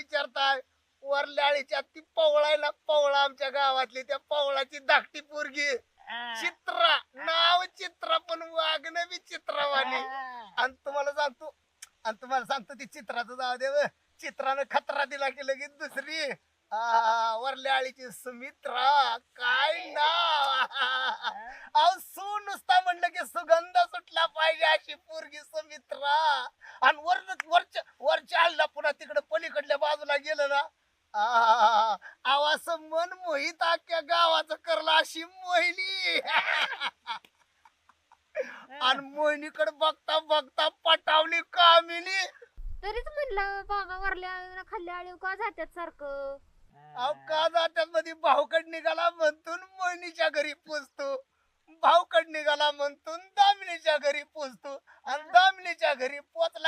विचारताय? वरल्याळीच्या ती पवळायला पवळा आमच्या गावातली त्या पवळाची धाकटी पोरगी चित्रा नाव चित्रा पण वागणं बी चित्रावानी. आणि तुम्हाला सांगतो ती चित्राचं जाऊ दे व. चित्रानं खतरा दिला की लगेच दुसरी वरल्या आळीची सुमित्रा काय नाव. अहो नुसता म्हणलं की सुगंध सुटला पाहिजे अशी पोरगी सुमित्रा. आणि वरच्या आळीला पुन्हा तिकडे पलीकडल्या बाजूला गेलं ना आवाज मन मोहित अख्ख्या गावाचं करला अशी मोहिनी. आणि मोहिनीकडे बघता बघता पटावली कामिनी. तरीच म्हणलं बाबा वरल्या खाल्ल्या आळीव का जात्यात सारखं. अहो का जात्यात मध्ये भाऊकड निघाला म्हणतून मोहिनीच्या घरी पोचतो, भाऊकड निघाला म्हणतून दामिनीच्या घरी पोचतो, आणि दामिनीच्या घरी पोचला